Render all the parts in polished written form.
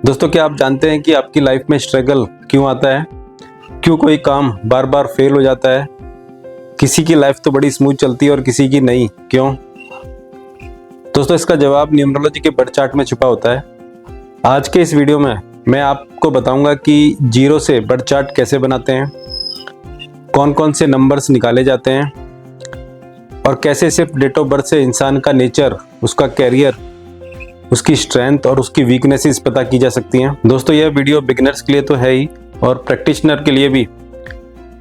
दोस्तों, क्या आप जानते हैं कि आपकी लाइफ में स्ट्रगल क्यों आता है? क्यों कोई काम बार बार फेल हो जाता है? किसी की लाइफ तो बड़ी स्मूथ चलती है और किसी की नहीं, क्यों? दोस्तों, इसका जवाब न्यूमरोलॉजी के बर्थ चार्ट में छुपा होता है। आज के इस वीडियो में मैं आपको बताऊंगा कि जीरो से बर्थ चार्ट कैसे बनाते हैं, कौन कौन से नंबर्स निकाले जाते हैं और कैसे सिर्फ डेट ऑफ बर्थ से इंसान का नेचर, उसका कैरियर, उसकी स्ट्रेंथ और उसकी वीकनेसेस पता की जा सकती हैं। दोस्तों, यह वीडियो बिगिनर्स के लिए तो है ही और प्रैक्टिशनर के लिए भी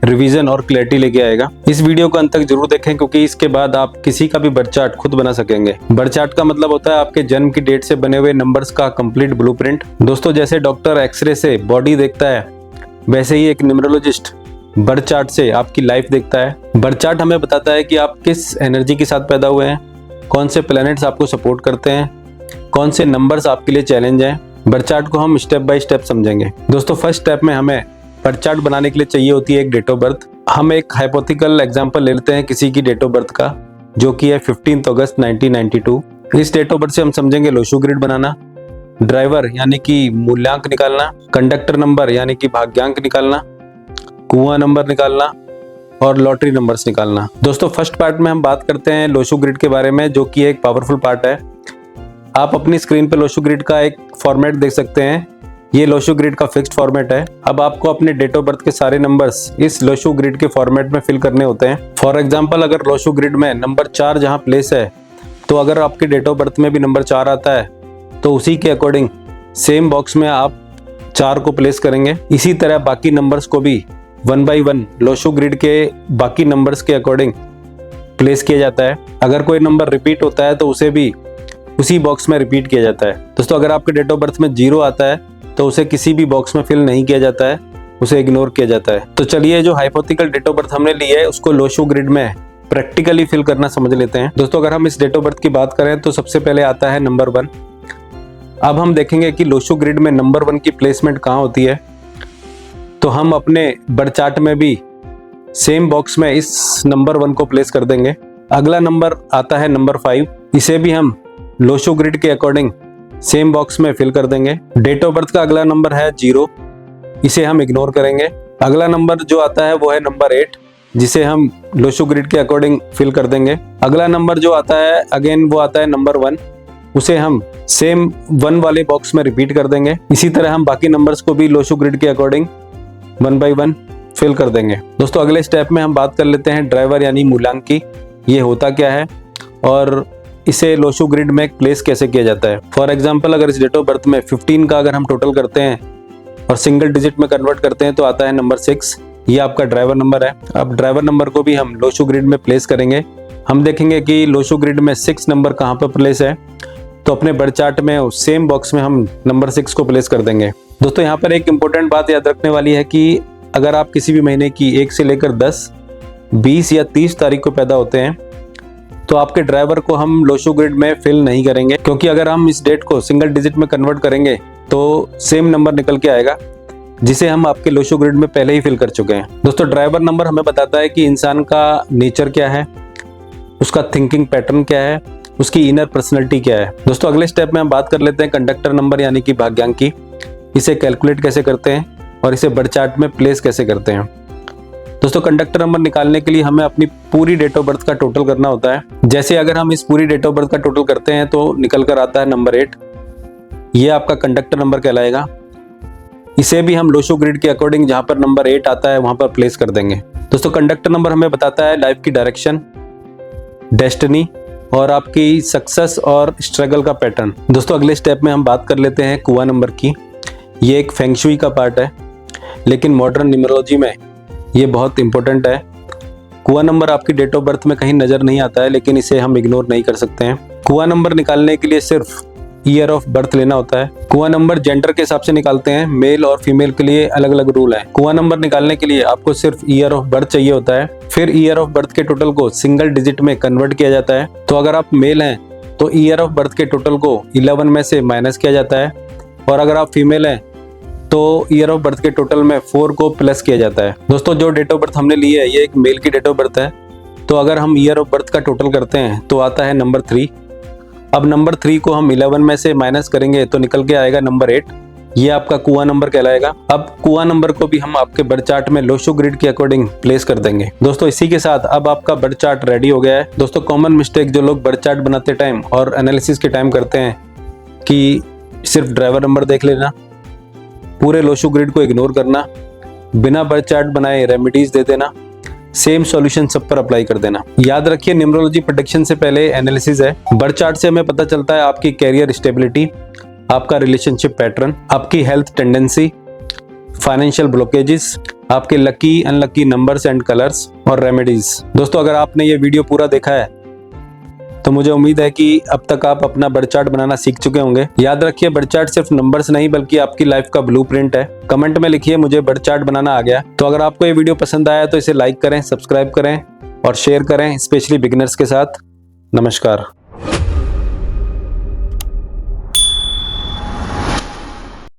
रिवीजन और क्लैरिटी लेके आएगा। इस वीडियो को अंत तक जरूर देखें, क्योंकि इसके बाद आप किसी का भी बर्थ चार्ट खुद बना सकेंगे। बर्थ चार्ट का मतलब होता है आपके जन्म की डेट से बने हुए नंबर्स का कंप्लीट ब्लूप्रिंट। दोस्तों, जैसे डॉक्टर एक्सरे से बॉडी देखता है, वैसे ही एक न्यूमरोलॉजिस्ट बर्थ चार्ट से आपकी लाइफ देखता है। बर्थ चार्ट हमें बताता है कि आप किस एनर्जी के साथ पैदा हुए हैं, कौन से प्लैनेट्स आपको सपोर्ट करते हैं, कौन से नंबर्स आपके लिए चैलेंज हैं। बर्थ चार्ट को हम स्टेप बाय स्टेप समझेंगे। दोस्तों, फर्स्ट स्टेप में हमें बर्थ चार्ट बनाने के लिए चाहिए होती है एक डेट ऑफ बर्थ। हम एक हाइपोथेटिकल एग्जांपल ले लेते हैं किसी की डेट ऑफ बर्थ का, जो कि है 15 अगस्त 1992। इस डेट ऑफ बर्थ से हम समझेंगे लोशो ग्रिड बनाना, ड्राइवर यानी कि मूल्यांक निकालना, कंडक्टर नंबर यानी कि भाग्यांक निकालना, कुआं नंबर निकालना और लॉटरी नंबर्स निकालना। दोस्तों, फर्स्ट पार्ट में हम बात करते हैं लोशो ग्रिड के बारे में, जो कि एक पावरफुल पार्ट है। आप अपनी स्क्रीन पे लोशो ग्रिड का एक फॉर्मेट देख सकते हैं। ये लोशो ग्रिड का फिक्स्ड फॉर्मेट है। अब आपको अपने डेट ऑफ बर्थ के सारे नंबर्स इस लोशो ग्रिड के फॉर्मेट में फिल करने होते हैं। फॉर एग्जांपल, अगर लोशो ग्रिड में नंबर 4 जहां प्लेस है, तो अगर आपके डेट ऑफ बर्थ में भी नंबर 4 आता है तो उसी के अकॉर्डिंग सेम बॉक्स में आप 4 को प्लेस करेंगे। इसी तरह बाकी नंबर्स को भी 1 बाई 1 लोशो ग्रिड के बाकी नंबर्स के अकॉर्डिंग प्लेस किया जाता है। अगर कोई नंबर रिपीट होता है तो उसे भी उसी बॉक्स में रिपीट किया जाता है। दोस्तों, अगर आपके डेट ऑफ बर्थ में 0 आता है तो उसे किसी भी बॉक्स में फिल नहीं किया जाता है, उसे इग्नोर किया जाता है। तो चलिए, जो हाइपोथेटिकल डेट ऑफ बर्थ हमने ली है उसको लोशो ग्रिड में प्रैक्टिकली फिल करना समझ लेते हैं। दोस्तों, अगर हम इस डेट ऑफ बर्थ की बात करें तो सबसे पहले आता है नंबर 1। अब हम देखेंगे कि लोशो ग्रिड में नंबर 1 की प्लेसमेंट कहाँ होती है। तो हम अपने बर्थ चार्ट में भी सेम बॉक्स में इस नंबर 1 को प्लेस कर देंगे। अगला नंबर आता है नंबर 5। इसे भी हम लोशो ग्रिड के अकॉर्डिंग सेम बॉक्स में फिल कर देंगे। डेट ऑफ बर्थ का अगला नंबर है 0, इसे हम इग्नोर करेंगे। अगला नंबर जो आता है वो है नंबर 8, जिसे हम लोशो ग्रिड के अकॉर्डिंग फिल कर देंगे। अगला नंबर जो आता है अगेन वो आता है नंबर 1, उसे हम सेम 1 वाले बॉक्स में रिपीट कर देंगे। इसी तरह हम बाकी नंबर्स को भी लोशो ग्रिड के अकॉर्डिंग 1 बाई 1 फिल कर देंगे। दोस्तों, अगले स्टेप में हम बात कर लेते हैं ड्राइवर यानी मूल्यांक की। ये होता क्या है और इसे लोशो ग्रिड में प्लेस कैसे किया जाता है। फॉर एग्जांपल, अगर इस डेट ऑफ बर्थ में 15 का अगर हम टोटल करते हैं और सिंगल डिजिट में कन्वर्ट करते हैं तो आता है नंबर 6। ये आपका ड्राइवर नंबर है। अब ड्राइवर नंबर को भी हम लोशो ग्रिड में प्लेस करेंगे। हम देखेंगे कि लोशो ग्रिड में 6 नंबर कहाँ पर प्लेस है, तो अपने बर्थ चार्ट में सेम बॉक्स में हम नंबर 6 को प्लेस कर देंगे। दोस्तों, यहाँ पर एक इंपॉर्टेंट बात याद रखने वाली है कि अगर आप किसी भी महीने की 1 से लेकर 10, 20 या 30 तारीख को पैदा होते हैं तो आपके ड्राइवर को हम लोशो ग्रिड में फिल नहीं करेंगे, क्योंकि अगर हम इस डेट को सिंगल डिजिट में कन्वर्ट करेंगे तो सेम नंबर निकल के आएगा, जिसे हम आपके लोशो ग्रिड में पहले ही फिल कर चुके हैं। दोस्तों, ड्राइवर नंबर हमें बताता है कि इंसान का नेचर क्या है, उसका थिंकिंग पैटर्न क्या है, उसकी इनर पर्सनैलिटी क्या है। दोस्तों, अगले स्टेप में हम बात कर लेते हैं कंडक्टर नंबर यानी कि भाग्यांक की। इसे कैलकुलेट कैसे करते हैं और इसे बर्थ चार्ट में प्लेस कैसे करते हैं। दोस्तों, कंडक्टर नंबर निकालने के लिए हमें अपनी पूरी डेट ऑफ बर्थ का टोटल करना होता है। जैसे अगर हम इस पूरी डेट ऑफ बर्थ का टोटल करते हैं तो निकल कर आता है नंबर 8। ये आपका कंडक्टर नंबर कहलाएगा। इसे भी हम लोशो ग्रिड के अकॉर्डिंग जहां पर नंबर 8 आता है वहां पर प्लेस कर देंगे। दोस्तों, कंडक्टर नंबर हमें बताता है लाइफ की डायरेक्शन, डेस्टिनी और आपकी सक्सेस और स्ट्रगल का पैटर्न। दोस्तों, अगले स्टेप में हम बात कर लेते हैं कुआं नंबर की। ये एक फेंग शुई का पार्ट है, लेकिन मॉडर्न न्यूमरोलॉजी में ये बहुत इंपॉर्टेंट है। कुआं नंबर आपकी डेट ऑफ बर्थ में कहीं नजर नहीं आता है, लेकिन इसे हम इग्नोर नहीं कर सकते हैं। कुआं नंबर निकालने के लिए सिर्फ ईयर ऑफ बर्थ लेना होता है। कुआं नंबर जेंडर के हिसाब से निकालते हैं, मेल और फीमेल के लिए अलग अलग रूल है। कुआं नंबर निकालने के लिए आपको सिर्फ ईयर ऑफ बर्थ चाहिए होता है। फिर ईयर ऑफ बर्थ के टोटल को सिंगल डिजिट में कन्वर्ट किया जाता है। तो अगर आप मेल हैं तो ईयर ऑफ बर्थ के टोटल को 11 में से माइनस किया जाता है, और अगर आप फीमेल हैं तो ईयर ऑफ बर्थ के टोटल में 4 को प्लस किया जाता है। दोस्तों, जो डेट ऑफ बर्थ हमने ली है ये एक मेल की डेट ऑफ बर्थ है, तो अगर हम ईयर ऑफ बर्थ का टोटल करते हैं तो आता है नंबर 3। अब नंबर 3 को हम 11 में से माइनस करेंगे तो निकल के आएगा नंबर 8। ये आपका कुआं नंबर कहलाएगा। अब कुआं नंबर को भी हम आपके बर्थ चार्ट में लोशो ग्रिड के अकॉर्डिंग प्लेस कर देंगे। दोस्तों इसी के साथ अब आपका बर्थ चार्ट रेडी हो गया है। दोस्तों कॉमन मिस्टेक जो लोग बर्थ चार्ट बनाते टाइम और एनालिसिस के टाइम करते हैं कि सिर्फ ड्राइवर नंबर देख लेना, पूरे लोशो ग्रिड को इग्नोर करना, बिना बर्थ चार्ट बनाए रेमेडीज दे देना, सेम सॉल्यूशन सब पर अप्लाई कर देना। याद रखिए न्यूमरोलॉजी प्रेडिक्शन से पहले एनालिसिस है। बर्थ चार्ट से हमें पता चलता है आपकी कैरियर स्टेबिलिटी, आपका रिलेशनशिप पैटर्न, आपकी हेल्थ टेंडेंसी, फाइनेंशियल ब्लॉकेजेस, आपके lucky unlucky numbers and colours और रेमेडीज। दोस्तों अगर आपने ये वीडियो पूरा देखा है तो मुझे उम्मीद है कि अब तक आप अपना बर्थ चार्ट बनाना सीख चुके होंगे। याद रखिए बर्थ चार्ट सिर्फ नंबर्स नहीं बल्कि आपकी लाइफ का ब्लूप्रिंट है। कमेंट में लिखिए मुझे बर्थ चार्ट बनाना आ गया। तो अगर आपको ये वीडियो पसंद आया तो इसे लाइक करें, सब्सक्राइब करें और शेयर करें, स्पेशली बिगिनर्स के साथ। नमस्कार।